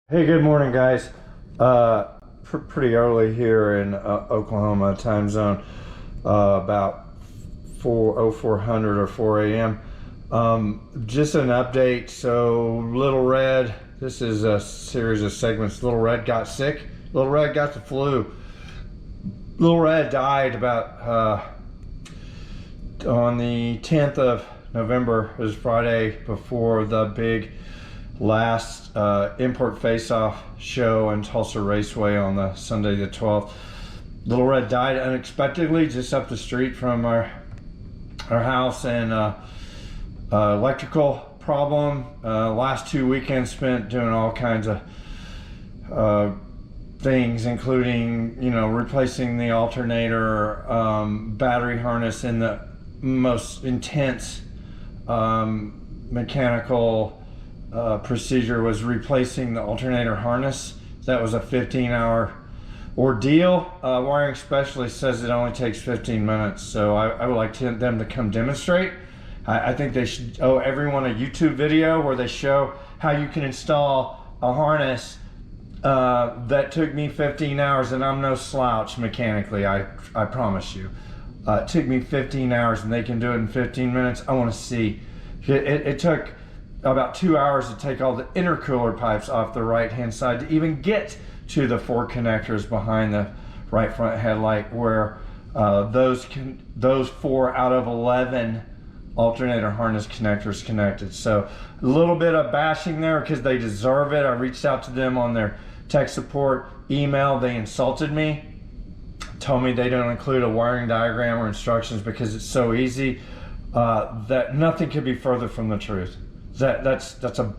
Hey, good morning, guys. Pretty early here in Oklahoma time zone, about 4:0400 or 4 a.m. Just an update. So, Little Red, this is a series of segments. Little Red got sick. Little Red got the flu. Little Red died about on the 10th of November. It was Friday before the big last import face-off show in Tulsa Raceway on the Sunday the 12th. Little Red died unexpectedly just up the street from our house, and electrical problem. Last 2 weekends spent doing all kinds of things, including replacing the alternator, battery harness in the most intense mechanical procedure was replacing the alternator harness. That was a 15-hour ordeal. Wiring specialist says it only takes 15 minutes, so I would like them to come demonstrate. I think they should owe everyone a YouTube video where they show how you can install a harness that took me 15 hours, and I'm no slouch mechanically, I promise you. It took me 15 hours and they can do it in 15 minutes. I want to see. It took about 2 hours to take all the intercooler pipes off the right hand side to even get to the 4 connectors behind the right front headlight, where those 4 out of 11 alternator harness connectors connected. So a little bit of bashing there because they deserve it. I reached out to them on their tech support email. They insulted me, told me they don't include a wiring diagram or instructions because it's so easy. That nothing could be further from the truth. That's a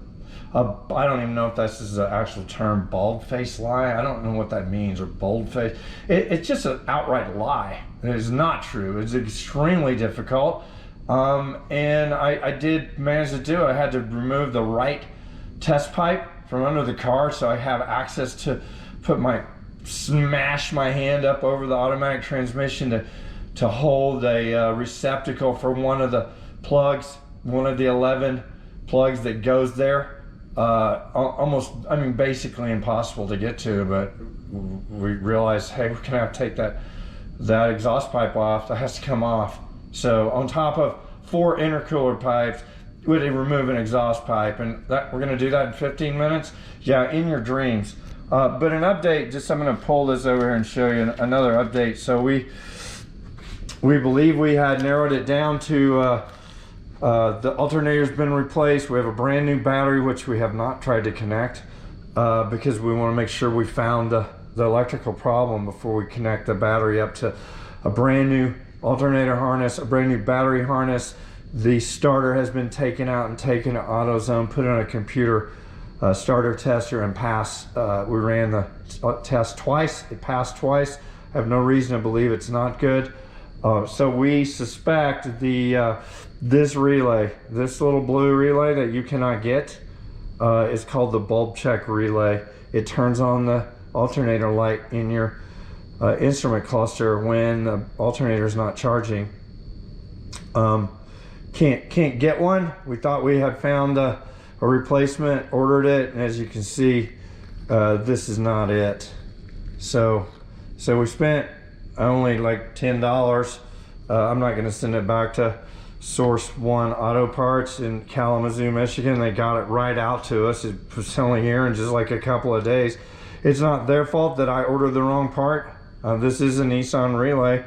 I don't even know if this is an actual term, bald-faced lie. I don't know what that means, or bold-faced. It's just an outright lie. It is not true. It's extremely difficult. And I did manage to do it. I had to remove the right test pipe from under the car so I have access to smash my hand up over the automatic transmission to hold a receptacle for one of the plugs, one of the 11 plugs that goes there. Basically impossible to get to, but we realized, hey, we're gonna have to take that exhaust pipe off. That has to come off. So on top of 4 intercooler pipes, we had to remove an exhaust pipe, and we're gonna do that in 15 minutes. Yeah, in your dreams. But an update, I'm gonna pull this over here and show you another update. So we believe we had narrowed it down to the alternator's been replaced. We have a brand new battery, which we have not tried to connect because we want to make sure we found the electrical problem before we connect the battery up to a brand new alternator harness, a brand new battery harness. The starter has been taken out and taken to AutoZone, put on a computer starter tester, and passed. We ran the test twice. It passed twice. I have no reason to believe it's not good. So we suspect this relay, this little blue relay that you cannot get, is called the bulb check relay. It turns on the alternator light in your instrument cluster when the alternator is not charging. Can't get one. We thought we had found a replacement, ordered it, and as you can see, this is not it. So we spent only like $10. I'm not going to send it back to Source One Auto Parts in Kalamazoo, Michigan. They got it right out to us. It was only here in just like a couple of days. It's not their fault that I ordered the wrong part. This is a Nissan relay.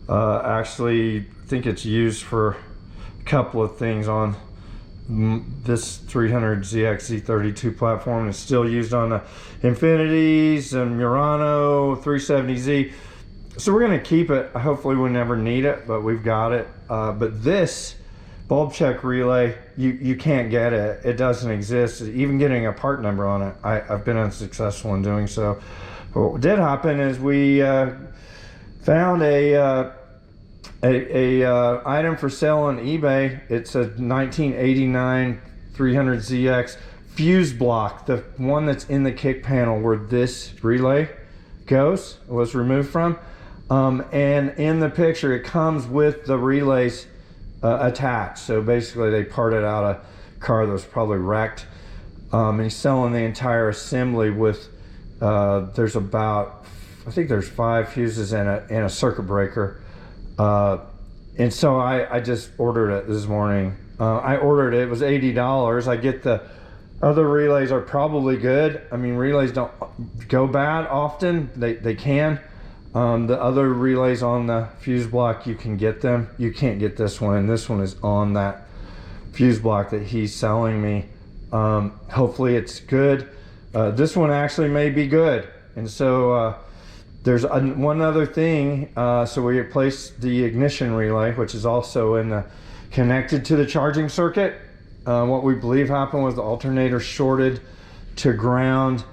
Actually, I think it's used for a couple of things on this 300ZX Z32 platform. It's still used on the Infinities and Murano 370Z. So we're going to keep it. Hopefully we never need it, but we've got it. But this bulb check relay, you can't get it. It doesn't exist. Even getting a part number on it, I've been unsuccessful in doing so. But what did happen is we found a item for sale on eBay. It's a 1989 300ZX fuse block, the one that's in the kick panel where this relay was removed from. And in the picture, it comes with the relays attached. So basically they parted out a car that was probably wrecked And he's selling the entire assembly with, there's about, I think there's 5 fuses and a circuit breaker. And so I just ordered it this morning. I ordered it, it was $80. I get the other relays are probably good. I mean, relays don't go bad often. They can. The other relays on the fuse block, you can get them. You can't get this one, and this one is on that fuse block that he's selling me. Hopefully it's good. This one actually may be good. And so there's one other thing. So we replaced the ignition relay, which is also connected to the charging circuit. What we believe happened was the alternator shorted to ground,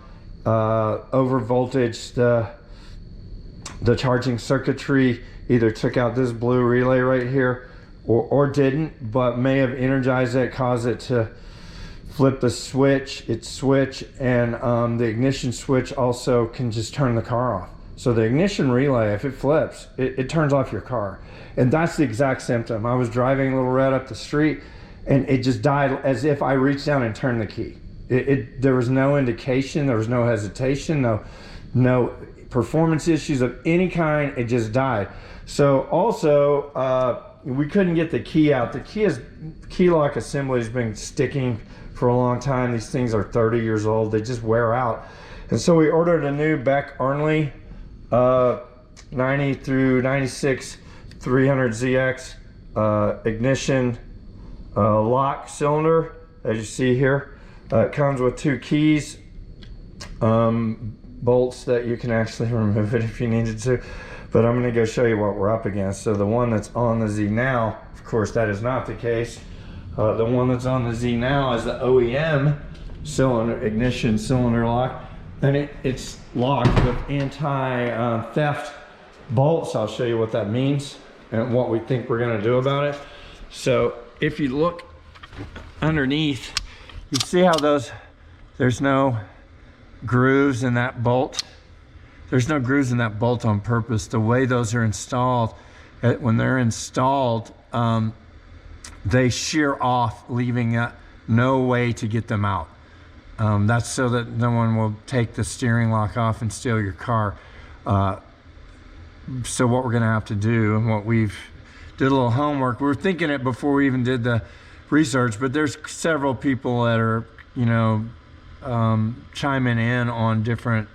over voltage. The charging circuitry either took out this blue relay right here or didn't, but may have energized it, caused it to flip the switch, and the ignition switch also can just turn the car off. So the ignition relay, if it flips, it turns off your car. And that's the exact symptom. I was driving a little red up the street and it just died as if I reached down and turned the key. There was no indication, there was no hesitation, no performance issues of any kind. It just died. So also we couldn't get the key out. The key lock assembly has been sticking for a long time. These things are 30 years old. They just wear out. And so we ordered a new Beck Arnley 90 through 96 300ZX ignition lock cylinder, as you see here. It comes with 2 keys, bolts that you can actually remove it if you needed to, but I'm going to go show you what we're up against. So the one that's on the Z Now, of course that is not the case. The one that's on the Z Now is the OEM ignition cylinder lock, and it's locked with anti-theft bolts. I'll show you what that means and what we think we're going to do about it. So if you look underneath, you see how there's no grooves in that bolt. There's no grooves in that bolt on purpose. The way those are installed, when they're installed, they shear off, leaving no way to get them out. That's so that no one will take the steering lock off and steal your car. So what we're gonna have to do, and what we've did a little homework, we were thinking it before we even did the research, but there's several people that are, chiming in on different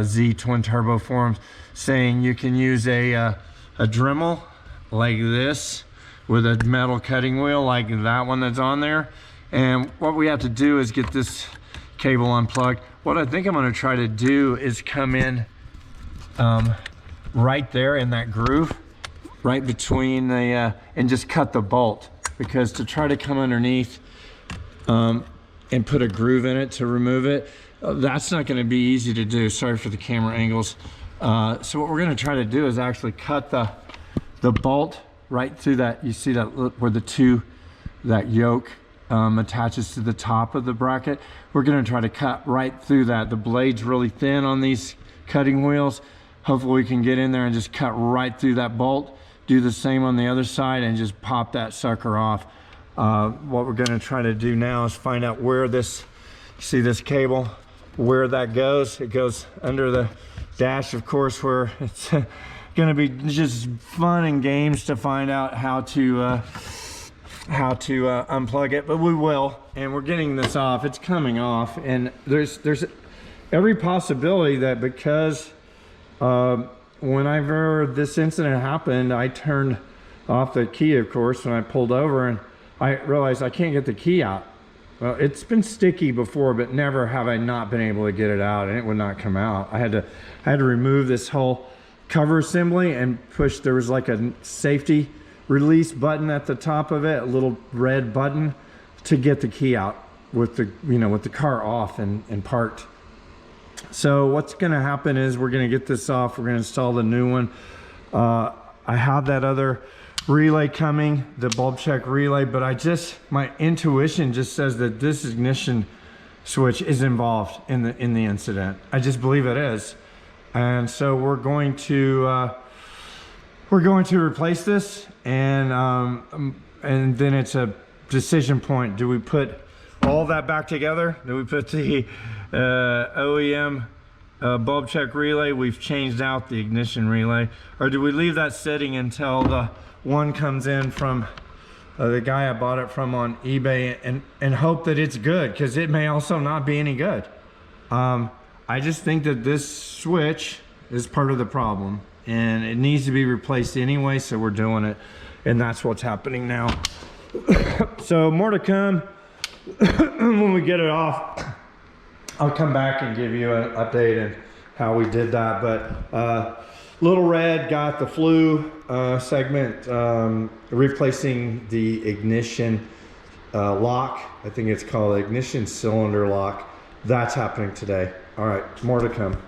Z twin turbo forums saying you can use a Dremel like this with a metal cutting wheel like that one that's on there. And what we have to do is get this cable unplugged. What I think I'm going to try to do is come in right there in that groove, right between the and just cut the bolt, because to try to come underneath and put a groove in it to remove it, that's not going to be easy to do. Sorry for the camera angles. So what we're going to try to do is actually cut the bolt right through that. You see that where that yoke attaches to the top of the bracket. We're going to try to cut right through that. The blade's really thin on these cutting wheels. Hopefully we can get in there and just cut right through that bolt. Do the same on the other side and just pop that sucker off. What we're going to try to do now is find out where see this cable, where that goes. It goes under the dash, of course, where it's going to be just fun and games to find out how to unplug it, but we will. And we're getting this off. It's coming off, and there's every possibility that because whenever this incident happened, I turned off the key, of course, when I pulled over, and I realized I can't get the key out. Well, it's been sticky before, but never have I not been able to get it out, and it would not come out. I had to remove this whole cover assembly and push. There was like a safety release button at the top of it, a little red button, to get the key out with the car off and parked. So what's going to happen is we're going to get this off. We're going to install the new one. I have that other relay coming, the bulb check relay, but my intuition just says that this ignition switch is involved in the incident. I just believe it is. And so we're going to replace this, and then it's a decision point. Do we put all that back together. Then we put the OEM bulb check relay. We've changed out the ignition relay. Or do we leave that sitting until the one comes in from the guy I bought it from on eBay and hope that it's good, because it may also not be any good. I just think that this switch is part of the problem and it needs to be replaced anyway, so we're doing it, and that's what's happening now. So more to come. When we get it off, I'll come back and give you an update on how we did that. But Little Red got the flue segment, replacing the ignition lock. I think it's called ignition cylinder lock. That's happening today. All right, more to come.